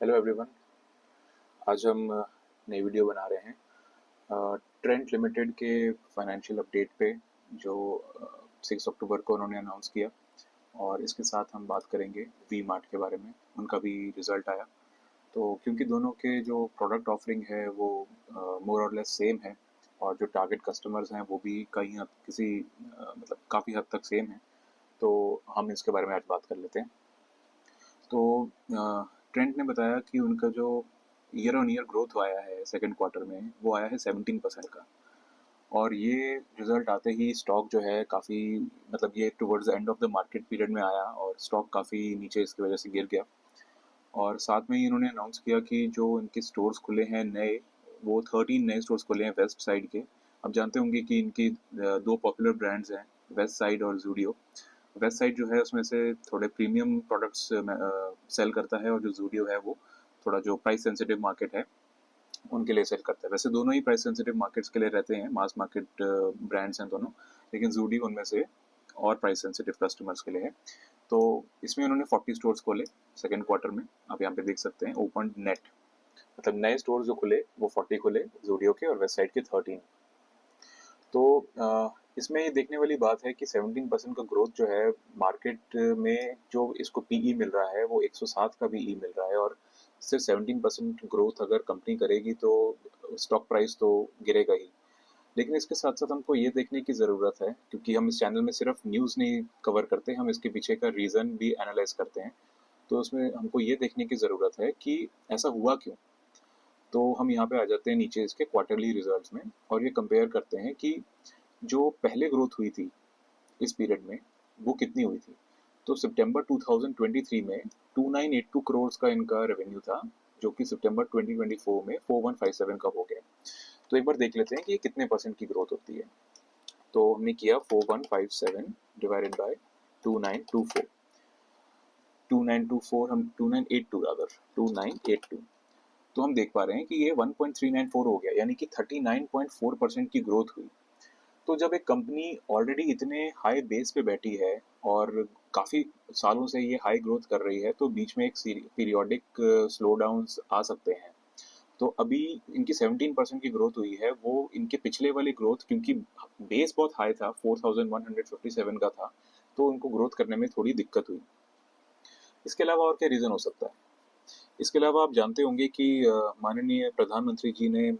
Hello everyone. आज हम नई वीडियो बना रहे हैं ट्रेंट लिमिटेड के फाइनेंशियल अपडेट पे जो 6 अक्टूबर को उन्होंने अनाउंस किया। और इसके साथ हम बात करेंगे वी मार्ट के बारे में। उनका भी रिजल्ट आया, तो क्योंकि दोनों के जो प्रोडक्ट ऑफरिंग है वो मोर और लेस सेम है, और जो टारगेट कस्टमर्स हैं वो भी कहीं किसी मतलब काफ़ी हद तक सेम है, तो हम इसके बारे में आज बात कर लेते हैं। तो ट्रेंट ने बताया कि उनका जो ईयर ऑन ईयर ग्रोथ आया है सेकंड क्वार्टर में वो आया है 17% का। और ये रिजल्ट आते ही स्टॉक जो है काफ़ी, मतलब ये towards the end of the market period में आया और स्टॉक काफ़ी नीचे इसकी वजह से गिर गया। और साथ में ही इन्होंने अनाउंस किया कि जो इनके स्टोर्स खुले हैं नए, वो 13 नए स्टोर्स खुले हैं वेस्ट साइड के। अब जानते होंगे कि इनकी दो पॉपुलर ब्रांड्स हैं, वेस्ट साइड और जूडियो। वेस्ट साइड जो है उसमें से थोड़े प्रीमियम प्रोडक्ट्स सेल करता है, और जो जूडियो है वो थोड़ा जो प्राइस सेंसिटिव मार्केट है उनके लिए सेल करता है। वैसे दोनों ही प्राइस सेंसिटिव मार्केट्स के लिए रहते हैं, मास मार्केट ब्रांड्स हैं दोनों, लेकिन जूडियो उनमें से और प्राइस सेंसिटिव कस्टमर्स के लिए है। तो इसमें उन्होंने 40 स्टोर्स खोले सेकेंड क्वार्टर में। आप यहाँ पे देख सकते हैं ओपन नेट, मतलब नए स्टोर जो खुले वो 40 खुले जूडियो के, और वेस्ट साइड के 13। तो इसमें ये देखने वाली बात है कि 17% का ग्रोथ जो है मार्केट में, जो इसको पीई मिल रहा है वो 107 का पीई मिल रहा है। और सिर्फ 17% ग्रोथ अगर कंपनी करेगी तो स्टॉक प्राइस तो गिरेगा ही। लेकिन इसके साथ साथ हमको ये देखने की ज़रूरत है, क्योंकि हम इस चैनल में सिर्फ न्यूज़ नहीं कवर करते, हम इसके पीछे का रीज़न भी एनालाइज करते हैं। तो उसमें हमको ये देखने की ज़रूरत है कि ऐसा हुआ क्यों। तो हम यहाँ पे आ जाते हैं नीचे इसके क्वार्टरली रिजल्ट्स में, और ये कंपेयर करते हैं कि जो पहले ग्रोथ हुई थी इस पीरियड में वो कितनी हुई थी। तो सितंबर 2023 में 2982 करोड़ का इनका रेवेन्यू था, जो कि सितंबर 2024 में 4157 का हो गया। तो एक बार देख लेते हैं कि ये कितने परसेंट की ग्रोथ होती है। तो हमने किया 4157 डिवाइडेड बाय 2924। 2924 हम 2982 रादर 2982, तो हम देख पा रहे हैं कि ये 1.394 हो गया, यानी कि 39.4% की ग्रोथ हुई। तो जब एक कंपनी ऑलरेडी इतने हाई बेस पे बैठी है और काफ़ी सालों से ये हाई ग्रोथ कर रही है, तो बीच में एक पीरियोडिक स्लो डाउन्स आ सकते हैं। तो अभी इनकी 17% की ग्रोथ हुई है, वो इनके पिछले वाली ग्रोथ, क्योंकि बेस बहुत हाई था 4157 का था, तो उनको ग्रोथ करने में थोड़ी दिक्कत हुई। इसके अलावा और क्या रीज़न हो सकता है? इसके अलावा आप जानते होंगे कि माननीय प्रधानमंत्री जी ने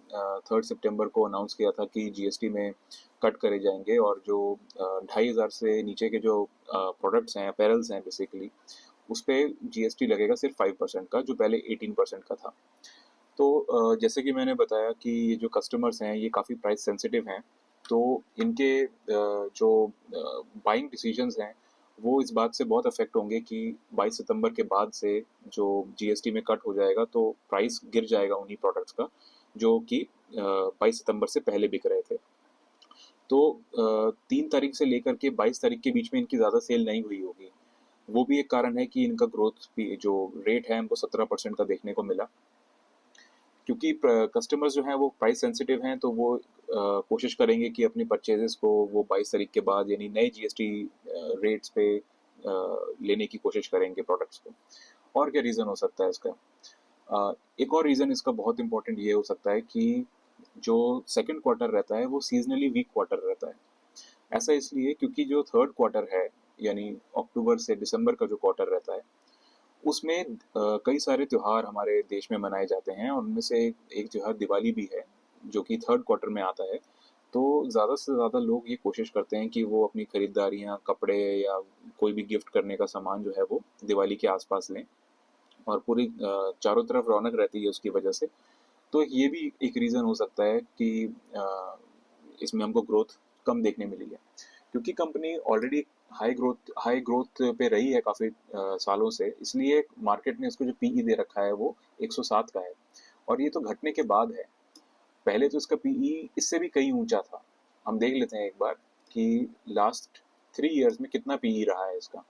3 सितंबर को अनाउंस किया था कि जीएसटी में कट करे जाएंगे, और जो 2500 से नीचे के जो प्रोडक्ट्स हैं, अपैरल्स हैं बेसिकली, उस पर जीएसटी लगेगा सिर्फ 5% का, जो पहले 18% का था। तो जैसे कि मैंने बताया कि ये जो कस्टमर्स हैं ये काफ़ी प्राइस सेंसिटिव हैं, तो इनके जो बाइंग डिसीजंस हैं वो इस बात से बहुत अफेक्ट होंगे कि 22 सितंबर के बाद से जो जीएसटी में कट हो जाएगा तो प्राइस गिर जाएगा उन्हीं प्रोडक्ट्स का, जो कि 22 सितंबर से पहले बिक रहे थे। तो 3 तारीख से लेकर के 22 तारीख के बीच में इनकी ज़्यादा सेल नहीं हुई होगी। वो भी एक कारण है कि इनका ग्रोथ भी जो रेट है हमको 17% का देखने को मिला, क्योंकि कस्टमर्स जो हैं वो प्राइस सेंसिटिव हैं, तो वो कोशिश करेंगे कि अपनी परचेजेस को वो 22 तारीख के बाद, यानी नए जीएसटी रेट्स पे लेने की कोशिश करेंगे प्रोडक्ट्स को। और क्या रीज़न हो सकता है इसका? एक और रीज़न इसका बहुत इंपॉर्टेंट ये हो सकता है कि जो सेकंड क्वार्टर रहता है वो सीजनली वीक क्वार्टर रहता है। ऐसा इसलिए क्योंकि जो थर्ड क्वार्टर है, यानी अक्टूबर से दिसंबर का जो क्वार्टर रहता है, उसमें कई सारे त्योहार हमारे देश में मनाए जाते हैं, और उनमें से एक त्योहार दिवाली भी है, जो कि थर्ड क्वार्टर में आता है। तो ज़्यादा से ज़्यादा लोग ये कोशिश करते हैं कि वो अपनी खरीदारियाँ, कपड़े या कोई भी गिफ्ट करने का सामान जो है वो दिवाली के आसपास लें, और पूरी चारों तरफ रौनक रहती है उसकी वजह से। तो ये भी एक रीज़न हो सकता है कि इसमें हमको ग्रोथ कम देखने मिली है, क्योंकि कंपनी ऑलरेडी हाई ग्रोथ पे रही है काफ़ी सालों से, इसलिए मार्केट ने इसको जो पीई दे रखा है वो 107 का है। और ये तो घटने के बाद है, पहले तो इसका पीई इससे भी कहीं ऊंचा था। हम देख लेते हैं एक बार कि लास्ट 3 इयर्स में कितना पीई रहा है इसका।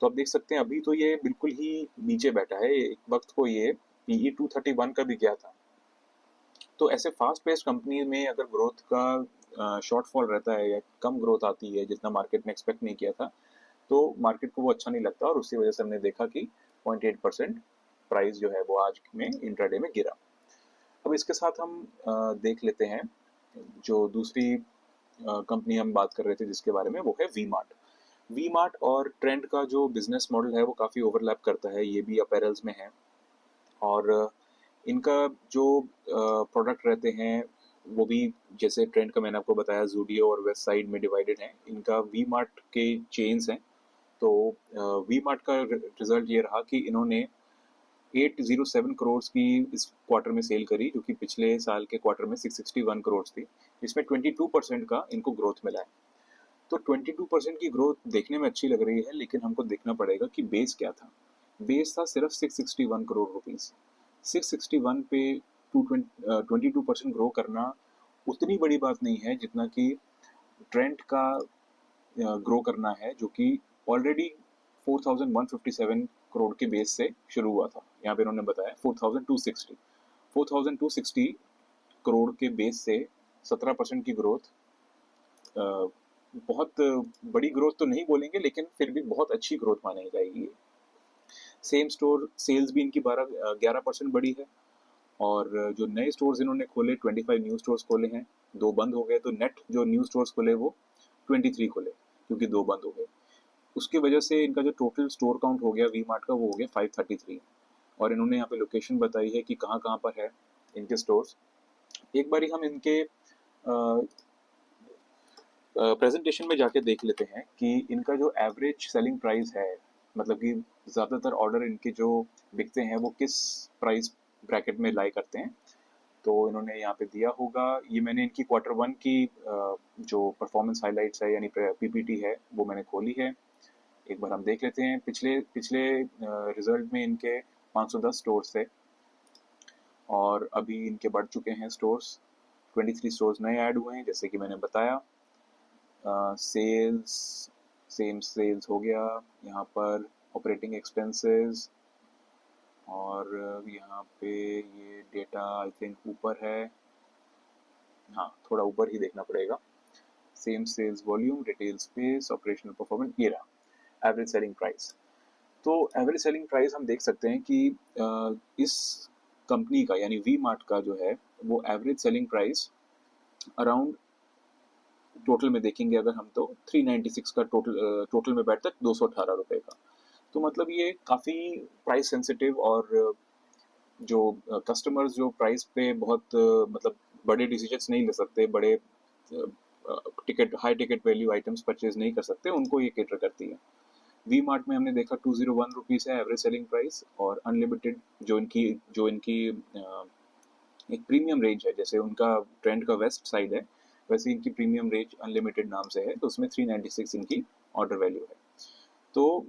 तो आप देख सकते हैं अभी तो ये बिल्कुल ही नीचे बैठा है, एक वक्त को ये पीई 231 का भी गया था। तो ऐसे फास्ट पेस्ड कंपनी में अगर ग्रोथ का शॉर्टफॉल रहता है या कम ग्रोथ आती है जितना मार्केट ने एक्सपेक्ट नहीं किया था, तो मार्केट को वो अच्छा नहीं लगता, और उसी वजह से हमने देखा कि 0.8% प्राइस जो है वो आज में इंट्राडे में गिरा। अब इसके साथ हम देख लेते हैं जो दूसरी कंपनी हम बात कर रहे थे जिसके बारे में, वो है वी मार्ट। वी मार्ट और ट्रेंड का जो बिजनेस मॉडल है वो काफ़ी ओवरलैप करता है, ये भी अपैरल्स में है। और इनका जो प्रोडक्ट रहते हैं वो भी, जैसे ट्रेंड का मैंने आपको बताया, जूडियो और वेस्ट साइड में डिवाइडेड है। इनका वी मार्ट के चेन्स हैं। तो वी मार्ट का रिजल्ट ये रहा कि इन्होंने 807 करोड़ की इस क्वार्टर में सेल करी, जो कि पिछले साल के क्वार्टर में 661 करोड़ थी, जिसमें 22% का इनको ग्रोथ मिला है। तो 22% की ग्रोथ देखने में अच्छी लग रही है, लेकिन हमको देखना पड़ेगा कि बेस क्या था। बेस था सिर्फ 661 करोड़ रुपीस। 661 पे 22% ग्रो करना उतनी बड़ी बात नहीं है जितना कि ट्रेंड का ग्रो करना है, जो कि ऑलरेडी 4157 करोड़ के बेस से शुरू हुआ था। यहाँ पे इन्होंने बताया 4260 करोड़ के बेस से 17% की ग्रोथ, बहुत बड़ी ग्रोथ तो नहीं बोलेंगे, लेकिन फिर भी बहुत अच्छी ग्रोथ मानी जाएगी। सेम स्टोर सेल्स भी इनकी 11% बढ़ी है। और जो नए स्टोर्स इन्होंने खोले, 25 न्यू स्टोर्स खोले हैं, 2 बंद हो गए, तो नेट जो न्यू स्टोर्स खोले वो 23 खोले, क्योंकि 2 बंद हो गए। उसकी वजह से इनका जो टोटल स्टोर काउंट हो गया वी मार्ट का, वो हो गया 533। और इन्होंने यहाँ पे लोकेशन बताई है कि कहाँ कहाँ पर है इनके स्टोर्स। एक बारी हम इनके प्रेजेंटेशन में जाके देख लेते हैं कि इनका जो एवरेज सेलिंग प्राइस है, मतलब कि ज़्यादातर ऑर्डर इनके जो बिकते हैं वो किस प्राइस ब्रैकेट में लाई करते हैं। तो इन्होंने यहाँ पे दिया होगा, ये मैंने इनकी Q1 की जो परफॉर्मेंस हाइलाइट्स है यानी पीपीटी है वो मैंने खोली है। एक बार हम देख लेते हैं। पिछले पिछले रिजल्ट में इनके 510 स्टोर्स थे और अभी इनके बढ़ चुके हैं स्टोर्स, 23 स्टोर्स नए ऐड हुए हैं जैसे कि मैंने बताया। सेल्स, सेम सेल्स हो गया यहाँ पर, ऑपरेटिंग एक्सपेंसेस, और यहाँ पे ये डेटा आई थिंक ऊपर है, हाँ थोड़ा ऊपर ही देखना पड़ेगा। Same sales volume, retail space, operational performance, ये रहा एवरेज सेलिंग प्राइस। तो एवरेज सेलिंग प्राइस हम देख सकते हैं कि इस कंपनी का यानी वी मार्ट का जो है वो average selling price around, total में देखेंगे अगर हम, तो 396 का टोटल में बैठता है 218 रुपए का। तो मतलब ये काफ़ी प्राइस सेंसिटिव, और जो कस्टमर्स जो प्राइस पे बहुत मतलब बड़े डिसीजंस नहीं ले सकते, बड़े ticket high ticket value items purchase नहीं कर सकते, उनको ये केटर करती है। वी मार्ट में हमने देखा 201 रुपीज़ है एवरेज सेलिंग प्राइस, और अनलिमिटेड जो इनकी एक प्रीमियम रेंज है, जैसे उनका ट्रेंड का वेस्ट साइड है, वैसे इनकी प्रीमियम रेंज अनलिमिटेड नाम से है, तो उसमें 396 इनकी ऑर्डर वैल्यू है। तो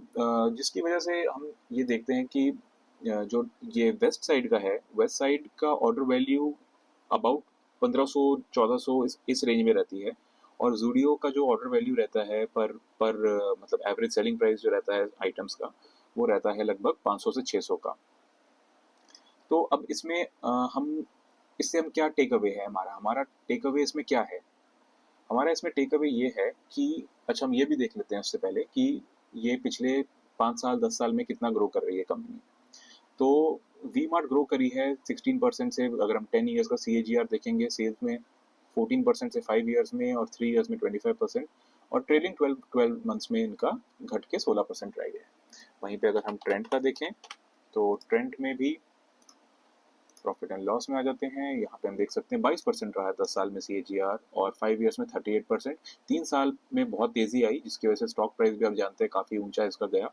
जिसकी वजह से हम ये देखते हैं कि जो ये वेस्ट साइड का है, वेस्ट साइड का ऑर्डर वैल्यू अबाउट 1500-1400 इस रेंज में रहती है। और जूडियो का जो ऑर्डर वैल्यू रहता है पर मतलब एवरेज सेलिंग प्राइस जो रहता है आइटम्स का, वो रहता है लगभग 500 से 600 का। तो अब इसमें इससे हम क्या टेक अवे है, हमारा टेक अवे इसमें क्या है? हमारा इसमें टेक अवे ये है कि, अच्छा हम ये भी देख लेते हैं उससे पहले कि ये पिछले 5 साल 10 साल में कितना ग्रो कर रही है कंपनी। तो वी मार्ट ग्रो करी है 16% से, अगर हम 10 ईयर्स का CAGR देखेंगे सेल्स में, 14% से 5 ईयर्स में, और 3 ईयर्स में 25%, और ट्रेलिंग 12 मंथ्स में इनका घट के 16% रह गया है। वहीं पे अगर हम ट्रेंड का देखें तो ट्रेंड में भी प्रॉफिट एंड लॉस में आ जाते हैं। यहाँ पे हम देख सकते हैं 22% रहा है 10 साल में CAGR, और 5 ईयर्स में 38%। 3 साल में बहुत तेजी आई, जिसकी वजह से स्टॉक प्राइस भी आप जानते हैं काफ़ी ऊंचा इसका गया,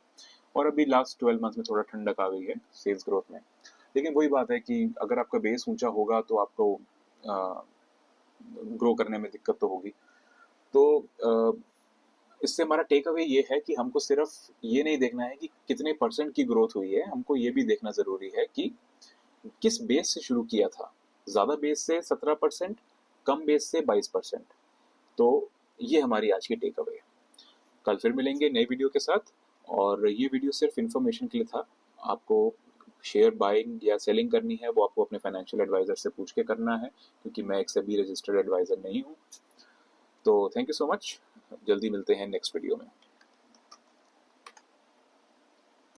और अभी लास्ट 12 मंथ्स में थोड़ा ठंडक आ गई है सेल्स ग्रोथ में। लेकिन वही बात है कि अगर आपका बेस ऊंचा होगा तो आपको ग्रो करने में दिक्कत तो होगी। तो इससे हमारा टेक अवे ये है कि हमको सिर्फ ये नहीं देखना है कि कितने परसेंट की ग्रोथ हुई है, हमको ये भी देखना ज़रूरी है कि किस बेस से शुरू किया था। ज़्यादा बेस से 17%, कम बेस से 22%। तो ये हमारी आज की टेक अवे है। कल फिर मिलेंगे नई वीडियो के साथ, और ये वीडियो सिर्फ इन्फॉर्मेशन के लिए था। आपको शेयर बाइंग या सेलिंग करनी है वो आपको अपने फाइनेंशियल एडवाइज़र से पूछ के करना है, क्योंकि मैं एक SEBI रजिस्टर्ड एडवाइज़र नहीं हूँ। तो थैंक यू सो मच, जल्दी मिलते हैं नेक्स्ट वीडियो में।